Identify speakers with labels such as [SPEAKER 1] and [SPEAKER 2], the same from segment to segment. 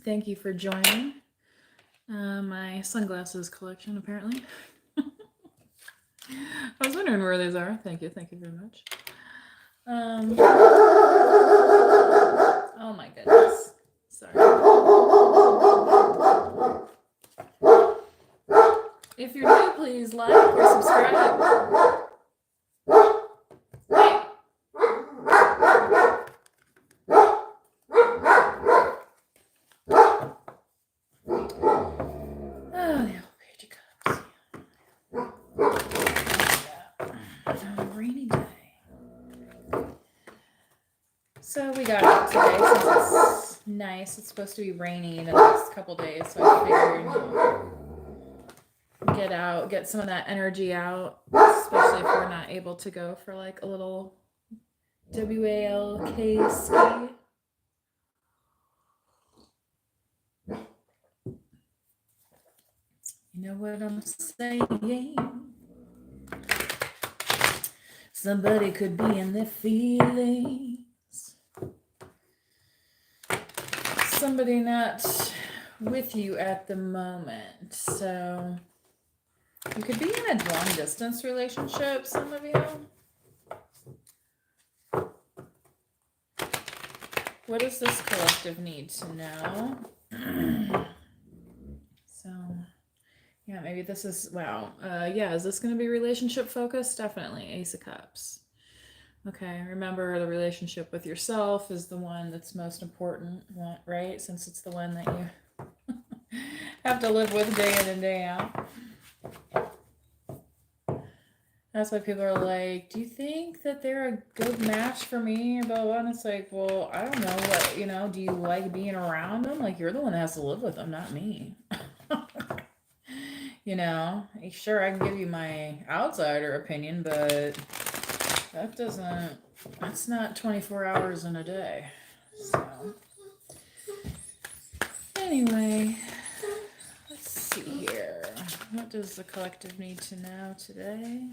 [SPEAKER 1] Thank you for joining my sunglasses collection, apparently. I was wondering where these are. Thank you. Thank you very much. Oh my goodness. Sorry. If you're new, please like or subscribe. Hey. Oh, the old page of cups. A rainy day. So we got out today since it's nice. It's supposed to be rainy the next couple days, so I figured get out, get some of that energy out, especially if we're not able to go for like a little WALK ski. You know what I'm saying? Somebody could be in their feelings. Somebody not with you at the moment. So you could be in a long distance relationship, some of you. What does this collective need to know? So, yeah, maybe this is, wow. Yeah, is this going to be relationship focused? Definitely. Ace of Cups. Okay, remember the relationship with yourself is the one that's most important, right? Since it's the one that you have to live with day in and day out. That's why people are like, do you think that they're a good match for me? Blah, blah. And it's like, well, I don't know what, do you like being around them? Like, you're the one that has to live with them, not me. Sure, I can give you my outsider opinion, but that's not 24 hours in a day. So, anyway, let's see here. What does the collective need to know today?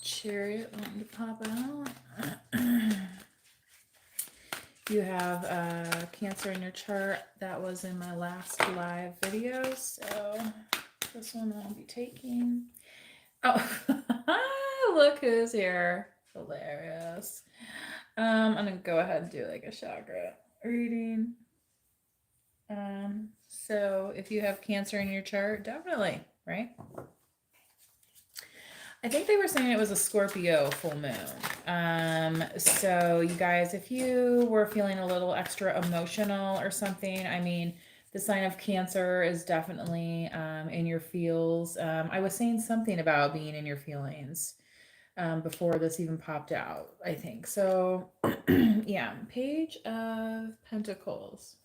[SPEAKER 1] Chariot wanting to pop out. You have Cancer in your chart. That was in my last live video, so this one I'll be taking. Oh, look who's here. Hilarious. I'm gonna go ahead and do like a chakra reading. So if you have Cancer in your chart, definitely, right? I think they were saying it was a Scorpio full moon. So you guys, if you were feeling a little extra emotional or something, I mean, the sign of Cancer is definitely in your feels. I was saying something about being in your feelings before this even popped out, I think. So, yeah, Page of Pentacles.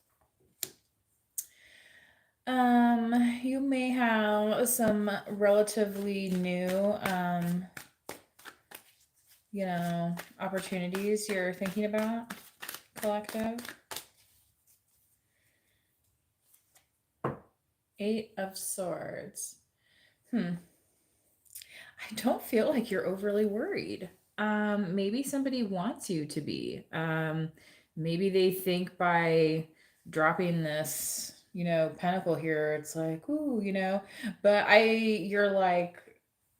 [SPEAKER 1] You may have some relatively new, opportunities you're thinking about, collective. 8 of Swords. I don't feel like you're overly worried. Maybe somebody wants you to be. Maybe they think by dropping this, pentacle here, it's like, ooh, but you're like,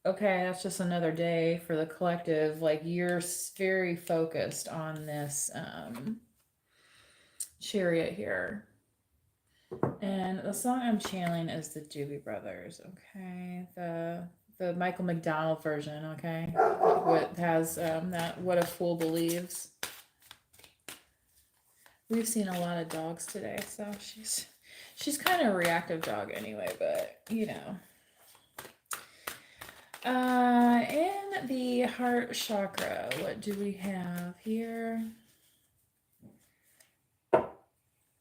[SPEAKER 1] okay, that's just another day for the collective. Like, you're very focused on this Chariot here. And the song I'm channeling is the Doobie Brothers, okay? The Michael McDonald version, okay? What has that What a Fool Believes. We've seen a lot of dogs today, so she's kind of a reactive dog anyway, but in the heart chakra, what do we have here?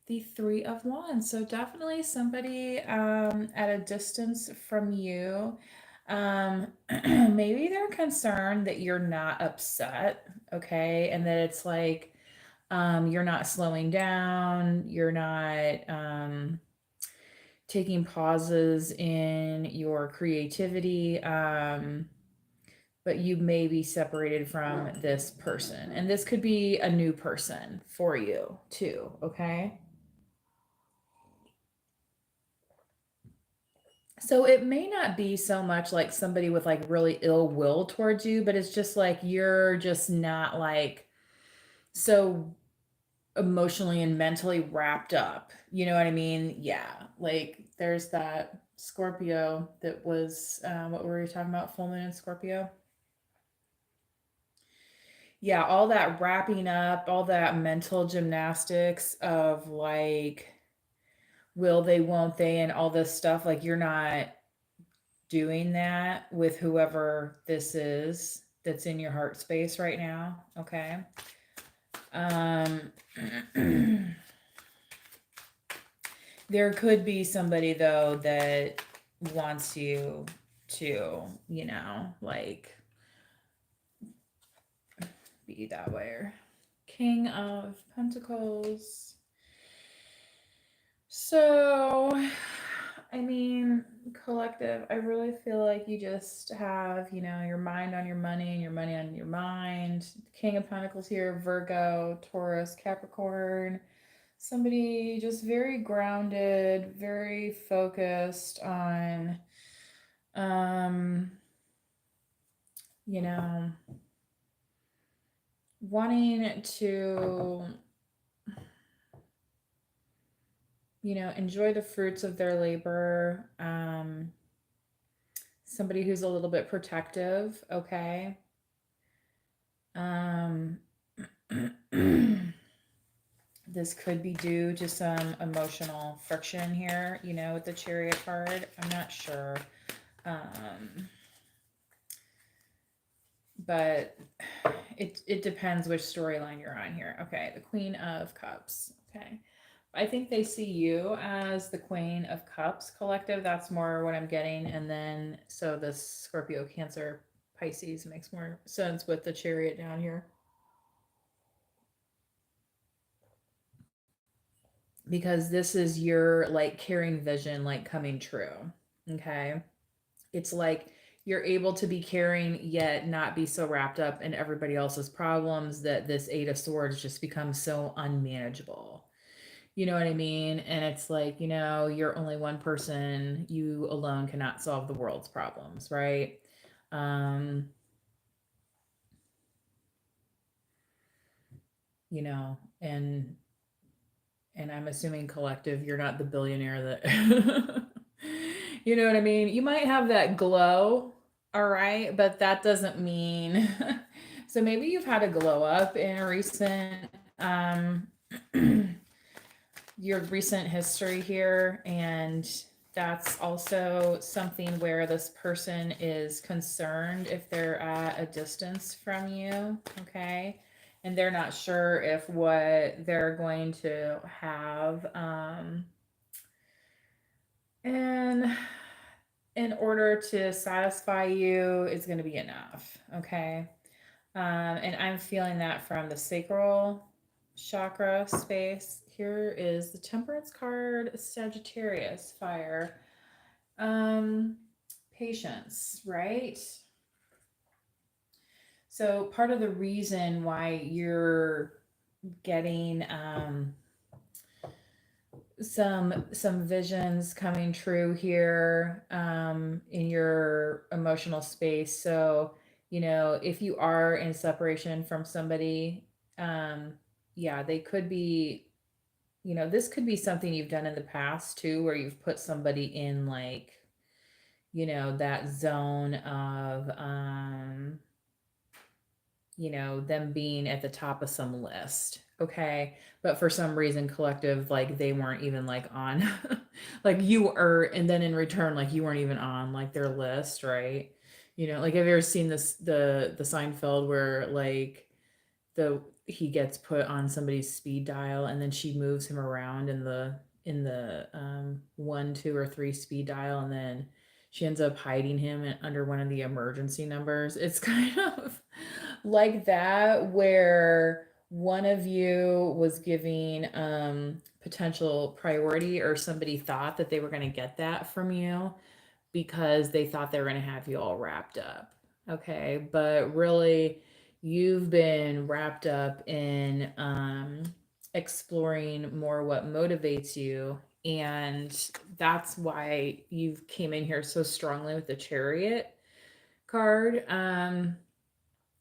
[SPEAKER 1] The 3 of Wands. So definitely somebody at a distance from you. Maybe they're concerned that you're not upset, okay? And that it's like you're not slowing down, you're not taking pauses in your creativity. but you may be separated from this person. And this could be a new person for you too, okay? So it may not be so much like somebody with like really ill will towards you, but it's just like you're just not like so emotionally and mentally wrapped up. You know what I mean? Yeah. Like there's that Scorpio that was, what were we talking about? Full moon in Scorpio? Yeah. All that wrapping up, all that mental gymnastics of like, will they, won't they, and all this stuff. Like you're not doing that with whoever this is that's in your heart space right now. Okay. Um, there could be somebody though that wants you to, like be that way. King of Pentacles. So, I mean, collective, I really feel like you just have, your mind on your money and your money on your mind. King of Pentacles here, Virgo, Taurus, Capricorn. Somebody just very grounded, very focused on, um, you know, wanting to, enjoy the fruits of their labor. Somebody who's a little bit protective, okay? Um, this could be due to some emotional friction here, with the Chariot card. I'm not sure. But it depends which storyline you're on here. Okay, the Queen of Cups. Okay. I think they see you as the Queen of Cups collective. That's more what I'm getting. And then, so this Scorpio, Cancer, Pisces makes more sense with the Chariot down here. Because this is your like caring vision, like coming true. Okay. It's like you're able to be caring yet not be so wrapped up in everybody else's problems that this Eight of Swords just becomes so unmanageable. You know what I mean? And it's like, you're only one person. You alone cannot solve the world's problems, right? Um, and I'm assuming collective, you're not the billionaire that you know what I mean? You might have that glow, all right, but that doesn't mean so maybe you've had a glow up in a recent your recent history here, and that's also something where this person is concerned if they're at a distance from you, okay? And they're not sure if what they're going to have and in order to satisfy you is going to be enough, okay? And I'm feeling that from the sacral chakra space. Here is the Temperance card, Sagittarius, fire. Um, Patience, right? So part of the reason why you're getting some visions coming true here in your emotional space. So, if you are in separation from somebody, yeah, they could be, this could be something you've done in the past too, where you've put somebody in like, that zone of them being at the top of some list. Okay. But for some reason, collective, like they weren't even like on, like you were, and then in return, like you weren't even on like their list, right? Like have you ever seen this, the Seinfeld where like he gets put on somebody's speed dial and then she moves him around in the 1, 2, or 3 speed dial, and then she ends up hiding him under one of the emergency numbers. It's kind of like that, where one of you was giving potential priority, or somebody thought that they were going to get that from you because they thought they were going to have you all wrapped up. Okay, but really you've been wrapped up in exploring more what motivates you, and that's why you came in here so strongly with the Chariot card.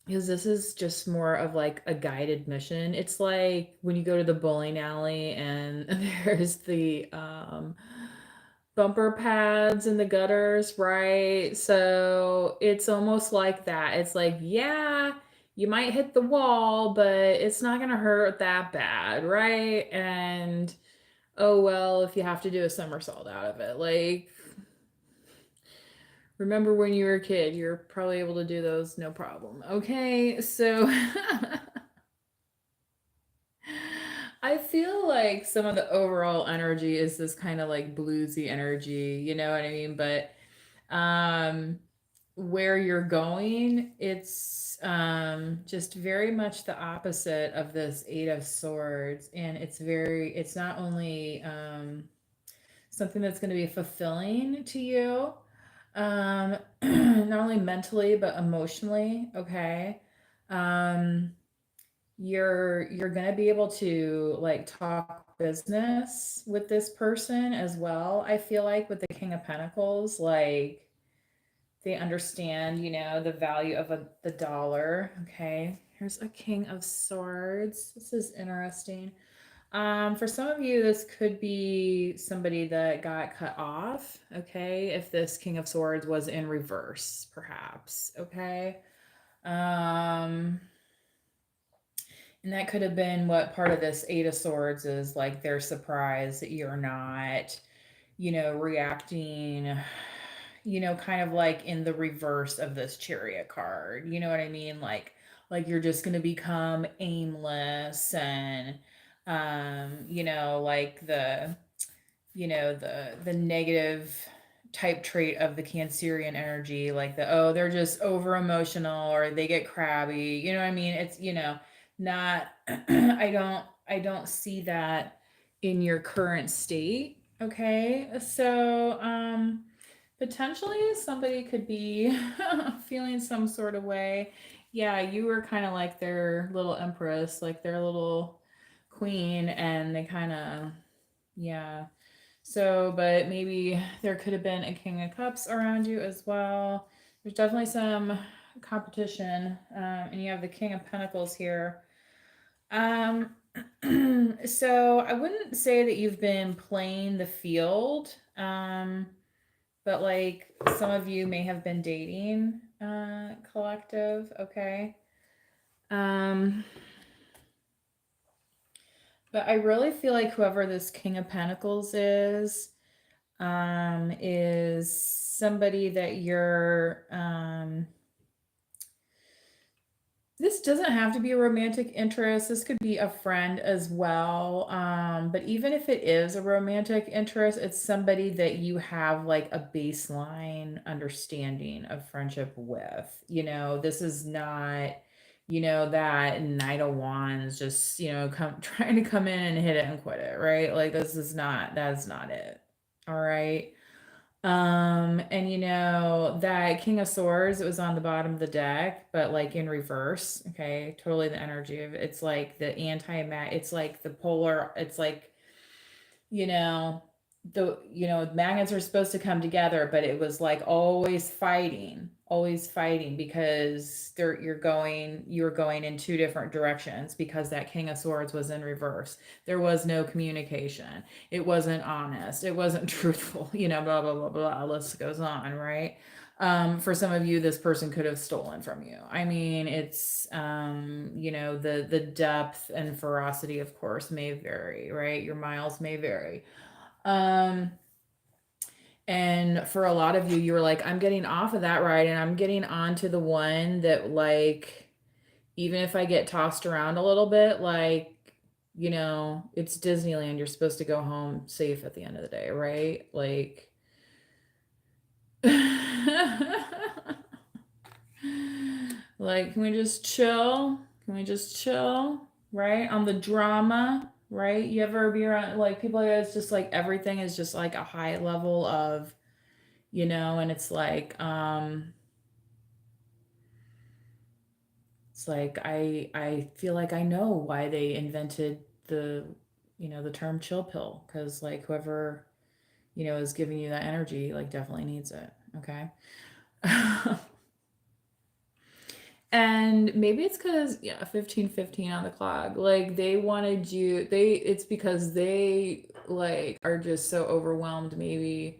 [SPEAKER 1] Because this is just more of like a guided mission. It's like when you go to the bowling alley and there's the bumper pads in the gutters, right? So it's almost like that. It's like, yeah, you might hit the wall, but it's not going to hurt that bad, right? And oh well, if you have to do a somersault out of it. Like, remember when you were a kid, you're probably able to do those no problem. Okay, so I feel like some of the overall energy is this kind of like bluesy energy, you know what I mean? But um where you're going, it's just very much the opposite of this Eight of Swords, and it's not only something that's going to be fulfilling to you, not only mentally but emotionally. Okay. um you're going to be able to like talk business with this person as well. I feel like with the King of Pentacles, like they understand, the value of the dollar. Okay, here's a King of Swords. This is interesting. For some of you, this could be somebody that got cut off. Okay, if this King of Swords was in reverse, perhaps. Okay. Um, and that could have been what part of this Eight of Swords is, like they're surprised that you're not, reacting, kind of like in the reverse of this Chariot card. You know what I mean? Like you're just going to become aimless and like the negative type trait of the Cancerian energy, like they're just over emotional or they get crabby. You know what I mean? It's not I don't see that in your current state. Okay, so potentially somebody could be feeling some sort of way. Yeah, you were kind of like their little empress, like their little queen, and they kind of, yeah. So, but maybe there could have been a King of Cups around you as well. There's definitely some competition, and you have the King of Pentacles here. Um, so I wouldn't say that you've been playing the field, but like some of you may have been dating, collective. Okay. Um, but I really feel like whoever this King of Pentacles is somebody that you're, this doesn't have to be a romantic interest. This could be a friend as well. But even if it is a romantic interest, it's somebody that you have like a baseline understanding of friendship with. This is not, that Knight of Wands just, come trying to come in and hit it and quit it, right? Like that's not it. All right. And that King of Swords, it was on the bottom of the deck, but like in reverse. Okay, totally the energy of it's like the anti-mag, it's like the polar, it's like, you know, magnets are supposed to come together, but it was like always fighting because you were going in two different directions because that King of Swords was in reverse. There was no communication. It wasn't honest. It wasn't truthful, blah, blah, blah, blah. List goes on, right? For some of you, this person could have stolen from you. I mean, it's the depth and ferocity, of course, may vary, right? Your miles may vary. Um, and for a lot of you, you were like, I'm getting off of that ride and I'm getting onto the one that, like, even if I get tossed around a little bit, like, it's Disneyland. You're supposed to go home safe at the end of the day, right? Like, like, can we just chill? Can we just chill? Right? On the drama, right? You ever be around like people that's just like everything is just like a high level of, and it's like, It's like I feel like I know why they invented the the term chill pill, because like whoever is giving you that energy like definitely needs it. Okay. And maybe it's because, yeah, 15:15 on the clock. Like they wanted you, it's because they like are just so overwhelmed, maybe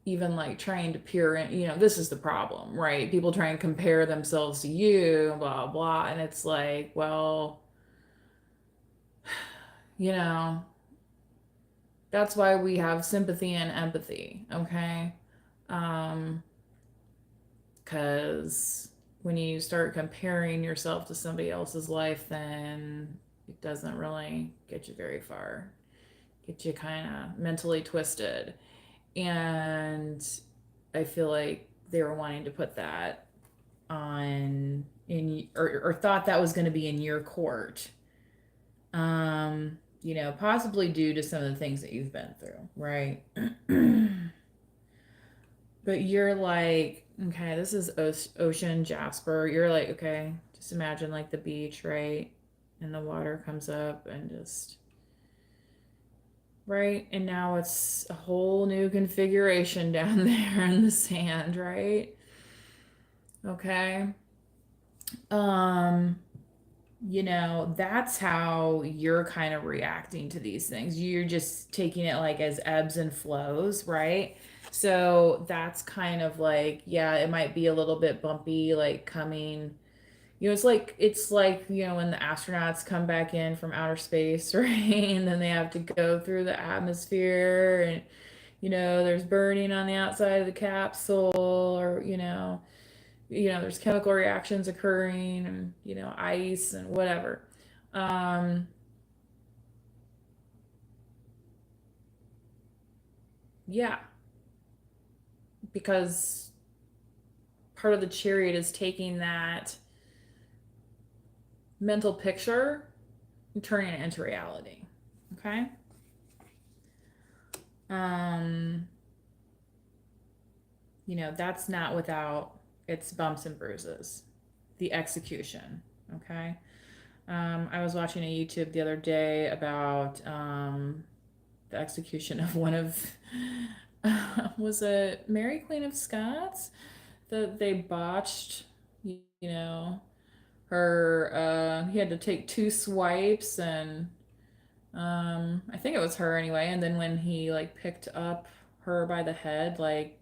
[SPEAKER 1] even like trying to peer in, this is the problem, right? People try and compare themselves to you, blah, blah. And it's like, well, you know, that's why we have sympathy and empathy, okay? Um, because when you start comparing yourself to somebody else's life, then it doesn't really get you very far. Get you kind of mentally twisted. And I feel like they were wanting to put that on in or thought that was going to be in your court. Possibly due to some of the things that you've been through, right? But you're like, okay, this is ocean Jasper. You're like, okay, just imagine like the beach, right? And the water comes up and just, right? And now it's a whole new configuration down there in the sand, right? Okay. Um, that's how you're kind of reacting to these things. You're just taking it like as ebbs and flows, right? So that's kind of like, yeah, it might be a little bit bumpy, like coming, it's like, when the astronauts come back in from outer space, right? And then they have to go through the atmosphere and, there's burning on the outside of the capsule, or, there's chemical reactions occurring, and ice and whatever. um yeah, because part of the chariot is taking that mental picture and turning it into reality. Okay. um that's not without its bumps and bruises, the execution. Okay. I was watching a YouTube the other day about the execution of one of was it Mary Queen of Scots, that they botched, know, her he had to take two swipes, and I think it was her anyway, and then when he like picked up her by the head, like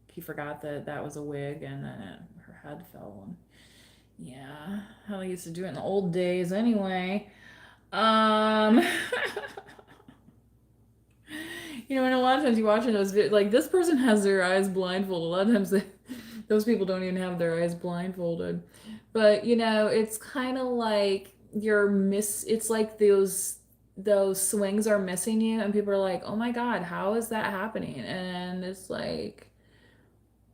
[SPEAKER 1] he forgot that that was a wig, and then her head fell. And yeah, how they used to do it in the old days anyway. um and a lot of times you watching those like this person has their eyes blindfolded. A lot of times those people don't even have their eyes blindfolded. But it's kind of like it's like those swings are missing you, and people are like, "Oh my God, how is that happening?" And it's like,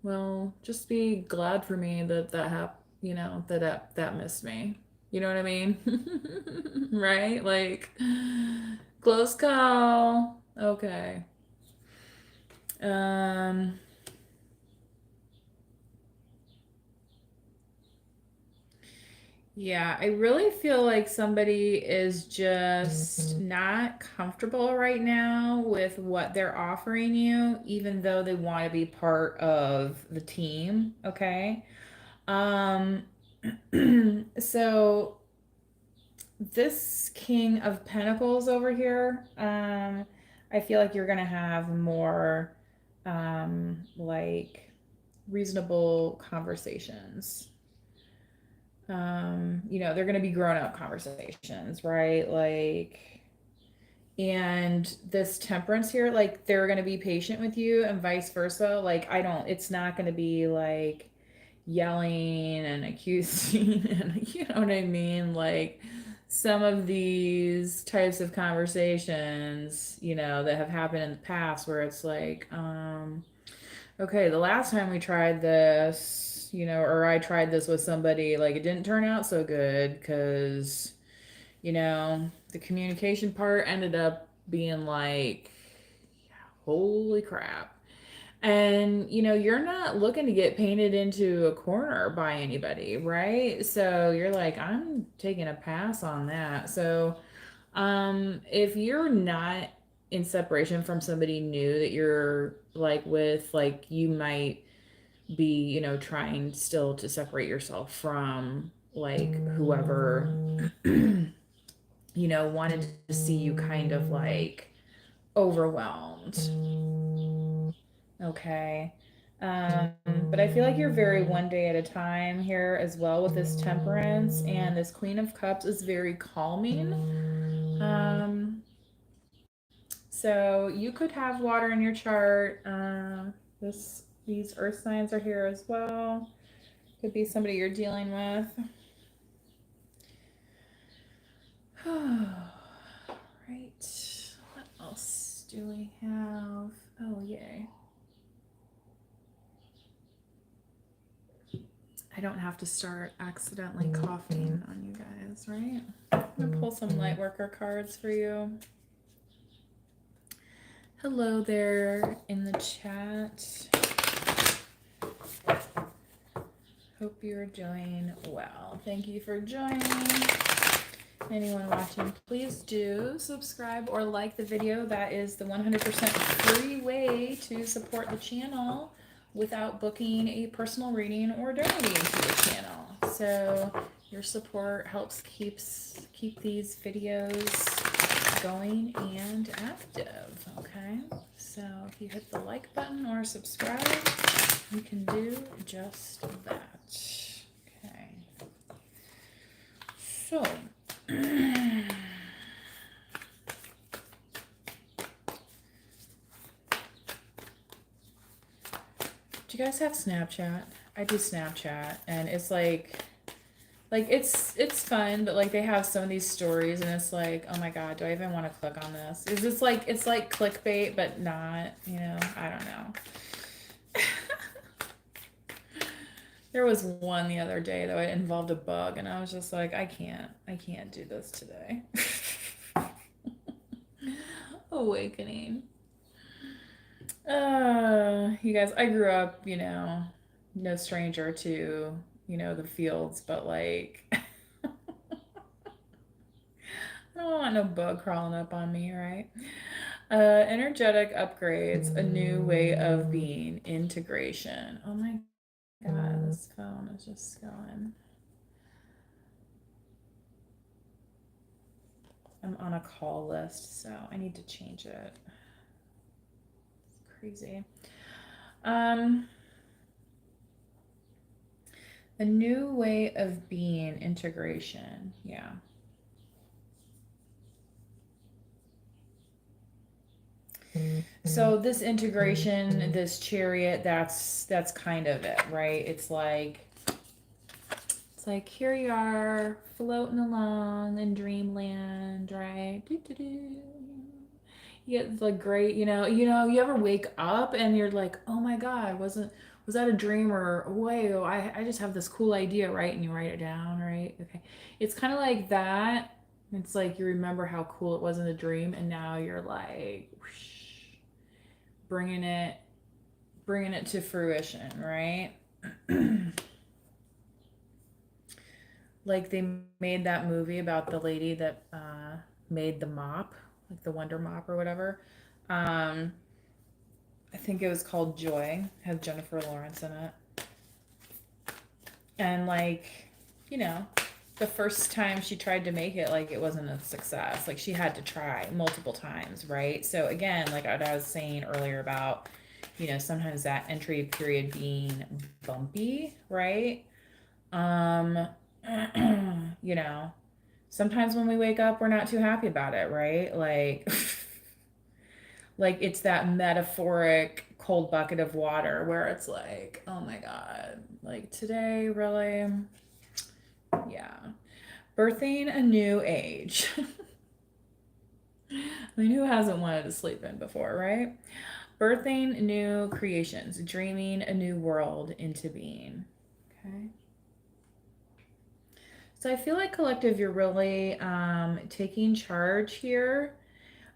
[SPEAKER 1] well, just be glad for me that that missed me. You know what I mean? Right? Like, close call. Okay. Um, yeah, I really feel like somebody is just not comfortable right now with what they're offering you, even though they want to be part of the team. Okay. Um, so this King of Pentacles over here, I feel like you're gonna have more, like reasonable conversations. They're going to be grown up conversations, right? Like, and this temperance here, like, they're going to be patient with you and vice versa. Like, it's not going to be like yelling and accusing, and you know what I mean? Like, some of these types of conversations, that have happened in the past where it's like, okay, the last time we tried this, or I tried this with somebody, like it didn't turn out so good because, the communication part ended up being like, holy crap. And, you know, you're not looking to get painted into a corner by anybody, right? So you're like, I'm taking a pass on that. So, if you're not in separation from somebody new that you're like with, like you might be, you know, trying still to separate yourself from like whoever, you know, wanted to see you kind of like overwhelmed. Okay. Um, but I feel like you're very one day at a time here as well with this temperance, and this Queen of Cups is very calming. Um, so you could have water in your chart. These earth signs are here as well. Could be somebody you're dealing with. Right. What else do we have? Oh, yay. I don't have to start accidentally coughing on you guys, right? I'm gonna pull some light worker cards for you. Hello there in the chat. Hope you're doing well. Thank you for joining. Anyone watching, please do subscribe or like the video. That is the 100% free way to support the channel without booking a personal reading or donating to the channel. So your support helps keep these videos going and active, okay? So if you hit the like button or subscribe, you can do just that. Okay. So do you guys have Snapchat? I do Snapchat, and it's like it's fun, but like they have some of these stories, and it's like, oh my god, do I even want to click on this? Is this like it's like clickbait, but not, you know? I don't know. There was one the other day that involved a bug, and I was just like, I can't do this today. Awakening. You guys, I grew up, you know, no stranger to, you know, the fields, but like, I don't want no bug crawling up on me, right? Energetic upgrades, a new way of being, integration. Oh my god, this phone is just going. I'm on a call list, so I need to change it. It's crazy. A new way of being, integration. Yeah. So this integration, this chariot, that's kind of it, right? It's like here you are floating along in dreamland, right? Doo-doo-doo. You get the great, you ever wake up and you're like, oh my God, was that a dream, or wait, I just have this cool idea, right? And you write it down, right? Okay. It's kind of like that. It's like you remember how cool it was in the dream, and now you're like, whoosh, bringing it to fruition, right? Like they made that movie about the lady that made the mop, like the Wonder Mop or whatever. Um, I think it was called Joy, had Jennifer Lawrence in it. And like, you know, the first time she tried to make it, like it wasn't a success. Like she had to try multiple times, right? So again, like what I was saying earlier about, you know, sometimes that entry period being bumpy, right? Um, you know, sometimes when we wake up, we're not too happy about it, right? Like, like it's that metaphoric cold bucket of water where it's like, oh my God, like today, really? Yeah. Birthing a new age. I mean, who hasn't wanted to sleep in before, right? Birthing new creations, dreaming a new world into being. Okay. So I feel like collective, you're really taking charge here.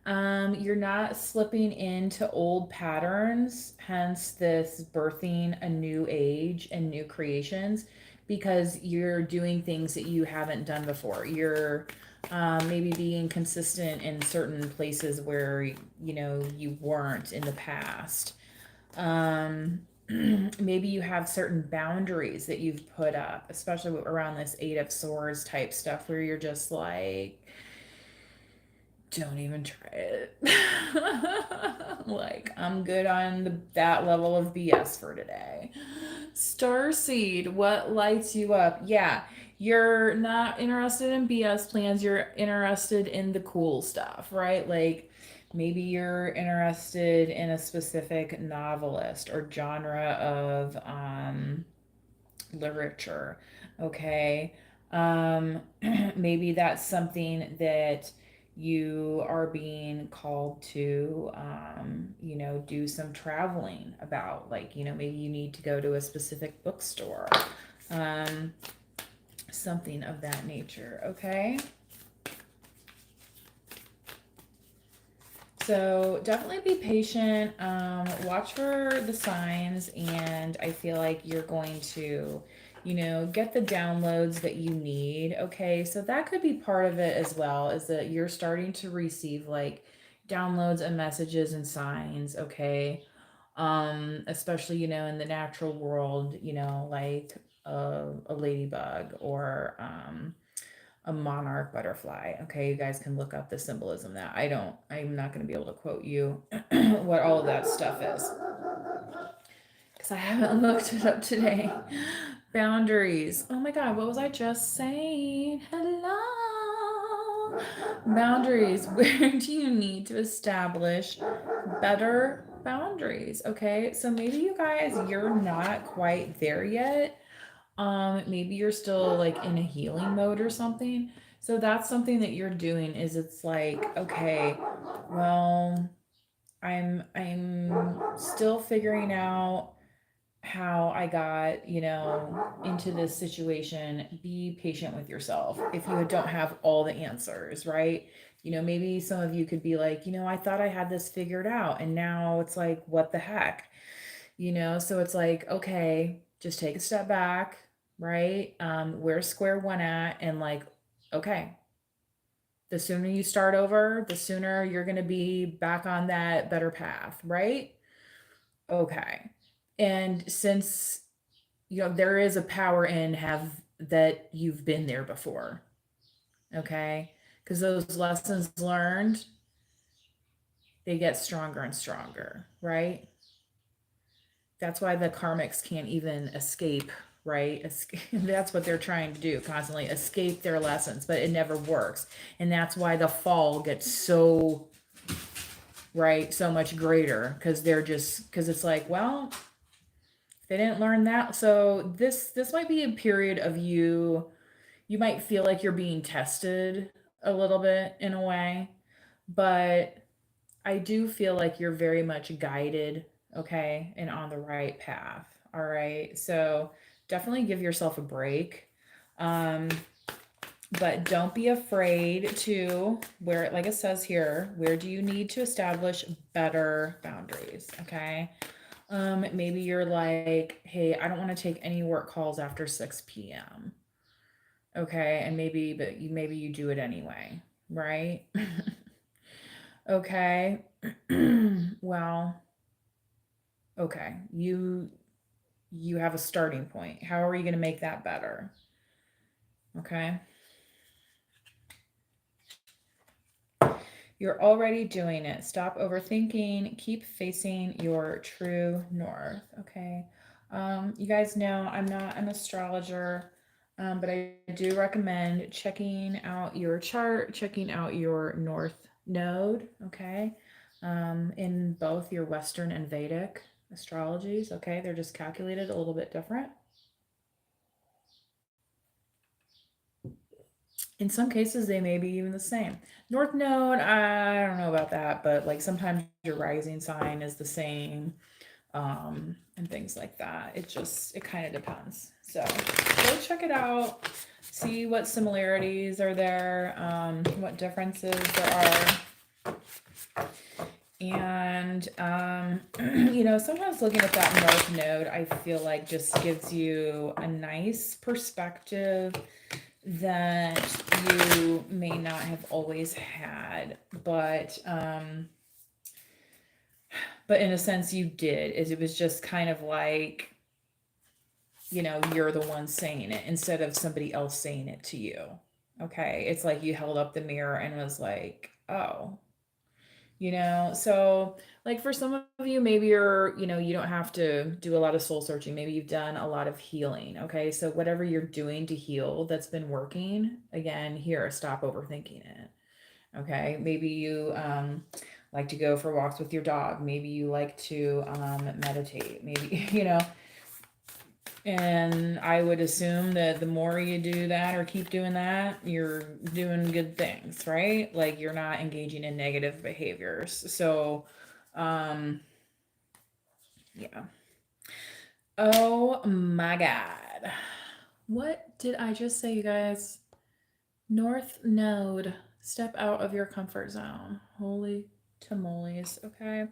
[SPEAKER 1] You're not slipping into old patterns, hence this birthing a new age and new creations, because you're doing things that you haven't done before. You're maybe being consistent in certain places where you weren't in the past. Um, maybe you have certain boundaries that you've put up, especially around this Eight of Swords type stuff, where you're just like, don't even try it. Like, I'm good on that level of BS for today. Starseed, what lights you up? Yeah, you're not interested in BS plans. You're interested in the cool stuff, right? Like, maybe you're interested in a specific novelist or genre of literature. Okay. Maybe that's something that you are being called to, do some traveling about. Like, maybe you need to go to a specific bookstore, um, something of that nature. Okay. So definitely be patient. Watch for the signs, and I feel like you're going to, get the downloads that you need. Okay, so that could be part of it as well, is that you're starting to receive like downloads and messages and signs. Okay, especially in the natural world, like a ladybug or a monarch butterfly. Okay, you guys can look up the symbolism that I'm not going to be able to quote you what all of that stuff is because I haven't looked it up today. Boundaries. Oh my God, what was I just saying? Hello. Boundaries. Where do you need to establish better boundaries? Okay, so maybe you guys, you're not quite there yet. Maybe you're still like in a healing mode or something. So that's something that you're doing, is it's like, okay, well, I'm still figuring out how I got, into this situation. Be patient with yourself if you don't have all the answers, right? Maybe some of you could be like, I thought I had this figured out, and now it's like, what the heck? So it's like, okay, just take a step back, right? Where's square one at? And like, okay, the sooner you start over, the sooner you're going to be back on that better path, right? Okay. And since there is a power in have that you've been there before, okay? Because those lessons learned, they get stronger and stronger, right? That's why the karmics can't even escape, right? That's what they're trying to do, constantly escape their lessons, but it never works. And that's why the fall gets so, right, so much greater, because it's like, well, they didn't learn that. So this might be a period of you might feel like you're being tested a little bit in a way, but I do feel like you're very much guided, okay, and on the right path. All right. So definitely give yourself a break. Um, but don't be afraid to where, like it says here, where do you need to establish better boundaries? Okay. Maybe you're like, hey, I don't want to take any work calls after 6 p.m. Okay. And maybe you do it anyway, right? Okay. Well, okay. You have a starting point. How are you going to make that better? Okay. You're already doing it. Stop overthinking. Keep facing your true north. Okay. You guys know I'm not an astrologer, but I do recommend checking out your chart, checking out your north node. Okay. In both your Western and Vedic astrologies. Okay. They're just calculated a little bit different. In some cases, they may be even the same. North Node, I don't know about that, but like sometimes your rising sign is the same, and things like that. It kind of depends. So go check it out, see what similarities are there, what differences there are. And sometimes looking at that North Node, I feel like just gives you a nice perspective that you may not have always had, but in a sense you did. Is it was just kind of like, you're the one saying it instead of somebody else saying it to you. Okay. It's like you held up the mirror and was like, oh, so like for some of you, maybe you don't have to do a lot of soul searching. Maybe you've done a lot of healing. Okay. So whatever you're doing to heal that's been working, again, here, stop overthinking it. Okay. Maybe you, like to go for walks with your dog. Maybe you like to meditate. Maybe, and I would assume that the more you do that or keep doing that, you're doing good things, right? Like you're not engaging in negative behaviors. So, um, yeah. Oh my God. What did I just say, you guys? North Node. Step out of your comfort zone. Holy tamales. Okay.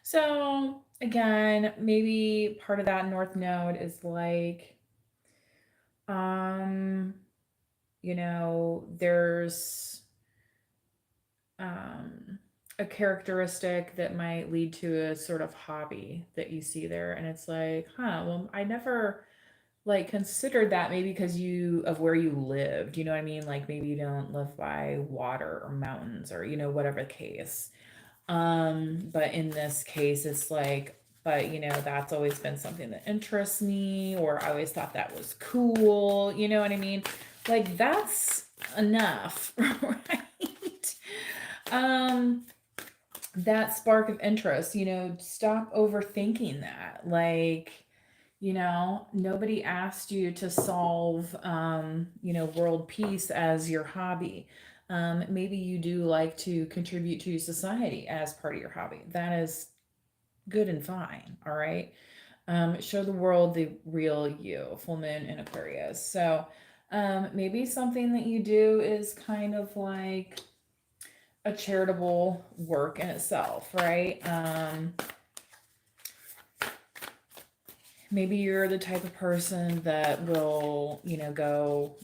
[SPEAKER 1] So, again, maybe part of that North Node is like, um, there's um, a characteristic that might lead to a sort of hobby that you see there. And it's like, well, I never like considered that maybe because of where you lived, you know what I mean? Like maybe you don't live by water or mountains or, whatever the case. But in this case, it's like, but that's always been something that interests me, or I always thought that was cool, you know what I mean? Like that's enough, right? Um, that spark of interest, stop overthinking that. Like, nobody asked you to solve, world peace as your hobby. Maybe you do like to contribute to society as part of your hobby. That is good and fine. All right. Show the world the real you, full moon in Aquarius. So, maybe something that you do is kind of like a charitable work in itself, right? Maybe you're the type of person that will, go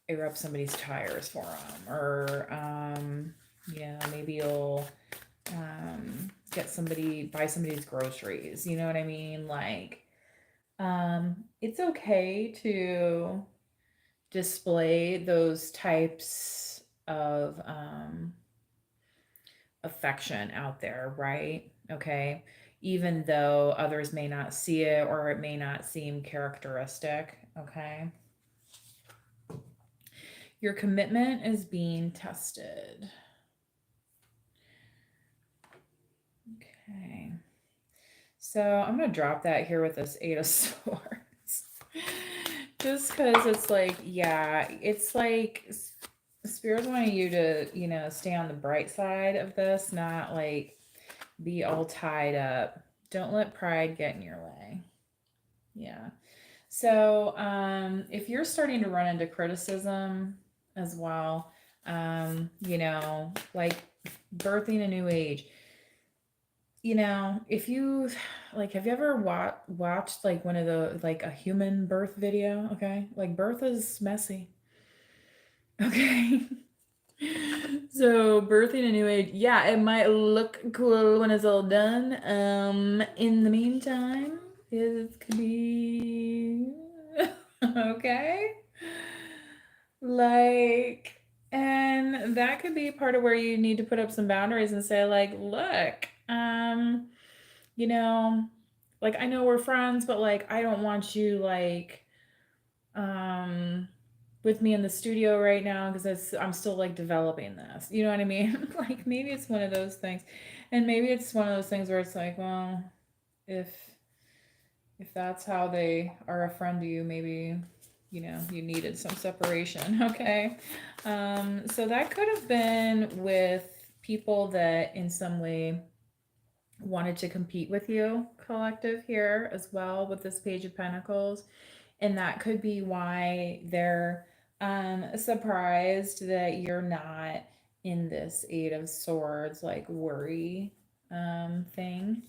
[SPEAKER 1] air up somebody's tires for them, or maybe you'll buy somebody's groceries. You know what I mean? Like, it's okay to display those types of affection out there, right? Okay. Even though others may not see it or it may not seem characteristic. Okay. Your commitment is being tested. Okay. So I'm going to drop that here with this Eight of Swords. Just because it's like, yeah, it's like Spirit's wanting you to, stay on the bright side of this, not like be all tied up. Don't let pride get in your way. Yeah. So, if you're starting to run into criticism as well, like birthing a new age, if you like, have you ever watched like one of the like a human birth video? Okay, like birth is messy. Okay. So birthing a new age, yeah, it might look cool when it's all done. In the meantime, it could be okay. Like, and that could be part of where you need to put up some boundaries and say, like, look, you know, like I know we're friends, but like I don't want you like um with me in the studio right now because I'm still like developing this. You know what I mean? Like maybe it's one of those things. And maybe it's one of those things where it's like, well, if if that's how they are a friend to you, maybe you needed some separation. Okay. So that could have been with people that in some way wanted to compete with you, collective here as well with this Page of Pentacles. And that could be why they're surprised that you're not in this Eight of Swords, like worry thing.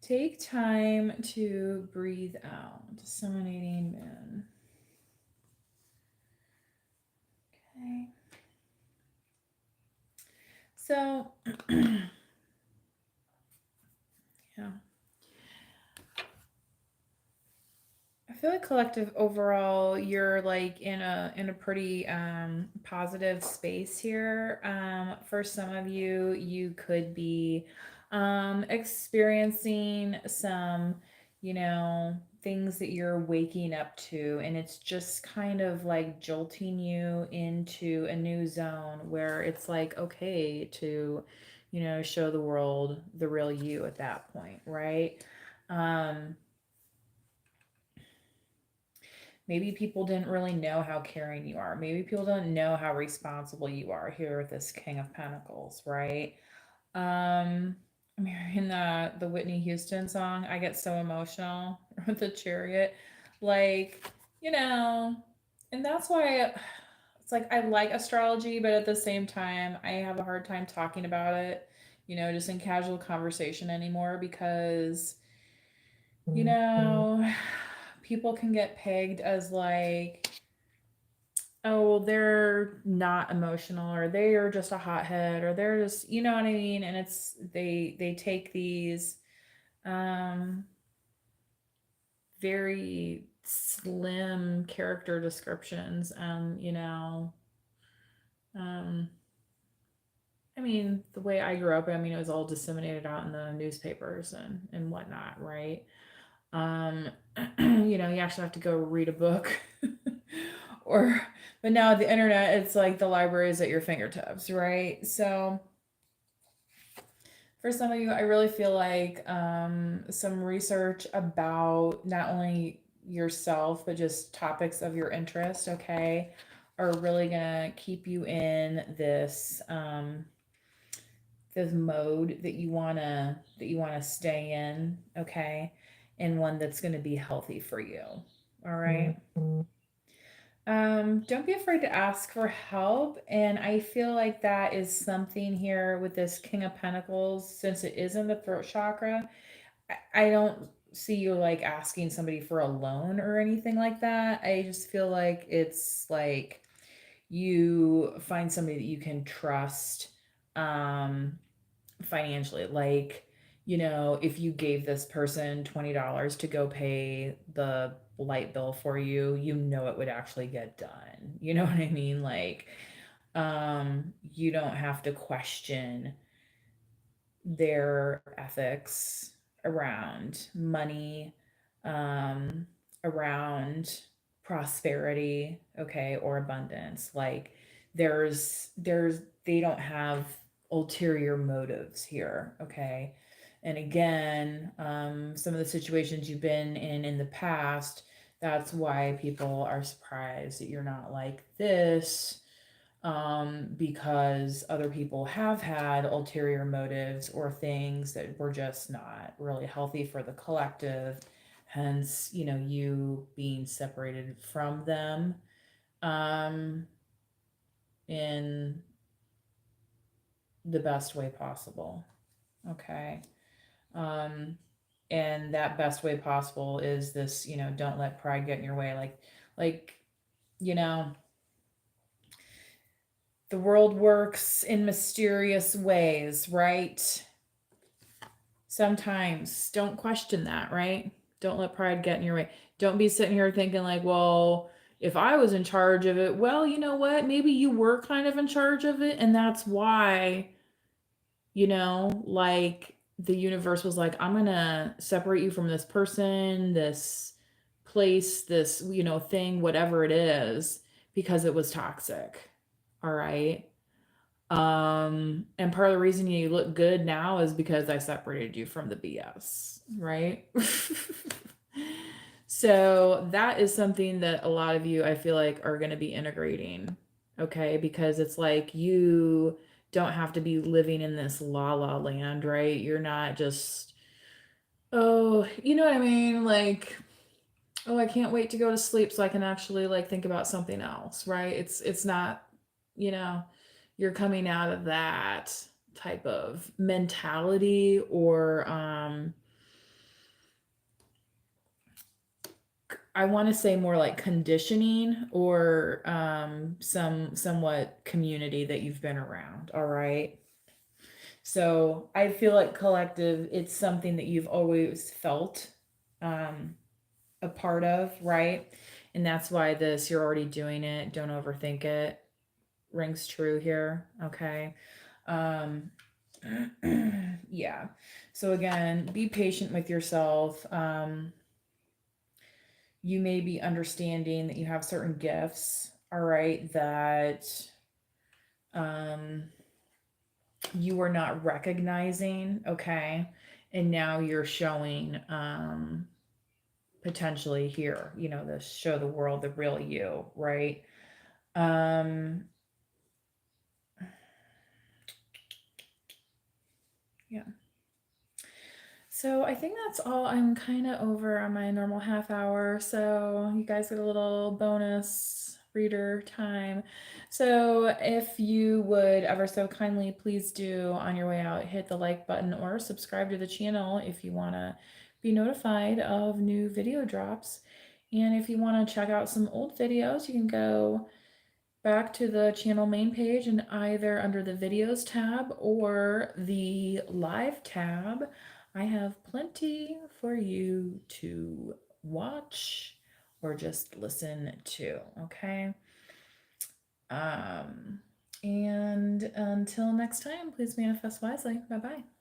[SPEAKER 1] Take time to breathe out. Disseminating moon. Okay. So, yeah. I feel like collective overall, you're like in a pretty positive space here. For some of you, you could be experiencing some, things that you're waking up to, and it's just kind of like jolting you into a new zone where it's like okay to, show the world the real you at that point, right? Um, Maybe people didn't really know how caring you are. Maybe people don't know how responsible you are here with this King of Pentacles, right? I'm hearing the Whitney Houston song. I get so emotional with the Chariot. Like, you know, and that's why it's like I like astrology, but at the same time, I have a hard time talking about it, just in casual conversation anymore because you know, people can get pegged as like, oh, they're not emotional or they are just a hothead or they're just, you know what I mean? And it's they take these um very slim character descriptions um I mean, the way I grew up, I mean, it was all disseminated out in the newspapers and whatnot, right? Um, you actually have to go read a book. or but now the internet, it's like the library is at your fingertips, right? So for some of you, I really feel like some research about not only yourself but just topics of your interest, okay, are really gonna keep you in this mode that you wanna stay in, okay, and one that's gonna be healthy for you. All right. Don't be afraid to ask for help. And I feel like that is something here with this King of Pentacles, since it is in the throat chakra. I don't see you like asking somebody for a loan or anything like that. I just feel like it's like you find somebody that you can trust financially. Like, if you gave this person $20 to go pay the light bill for you, it would actually get done. You know what I mean? Like, you don't have to question their ethics around money, around prosperity, okay, or abundance. Like they don't have ulterior motives here, okay? And again, some of the situations you've been in the past, that's why people are surprised that you're not like this, because other people have had ulterior motives or things that were just not really healthy for the collective. Hence, you being separated from them um, in the best way possible. Okay. Um, and that best way possible is this, don't let pride get in your way. Like, you know, the world works in mysterious ways, right? Sometimes don't question that, right? Don't let pride get in your way. Don't be sitting here thinking like, well, if I was in charge of it, well, you know what? Maybe you were kind of in charge of it, and that's why, like the universe was like, I'm gonna separate you from this person, this place, this, thing, whatever it is, because it was toxic. All right. And part of the reason you look good now is because I separated you from the BS, right? So that is something that a lot of you, I feel like, are going to be integrating, okay? Because it's like you don't have to be living in this la la land, right? You're not just, oh, you know what I mean? Like, oh, I can't wait to go to sleep so I can actually like think about something else, right? It's not, you know, you're coming out of that type of mentality, or I want to say more like conditioning, or somewhat community that you've been around. All right. So I feel like collective, it's something that you've always felt um, a part of, right? And that's why this, you're already doing it, don't overthink it, rings true here. Okay. Um, yeah. So again, be patient with yourself. You may be understanding that you have certain gifts, all right, that um, you were not recognizing, okay, and now you're showing potentially here, the show the world the real you, right? Um, yeah. So I think that's all. I'm kind of over on my normal half hour. So you guys get a little bonus reader time. So if you would ever so kindly, please do on your way out, hit the like button or subscribe to the channel if you want to be notified of new video drops. And if you want to check out some old videos, you can go back to the channel main page and either under the videos tab or the live tab, I have plenty for you to watch or just listen to. Okay. Um, and until next time, please manifest wisely. Bye bye.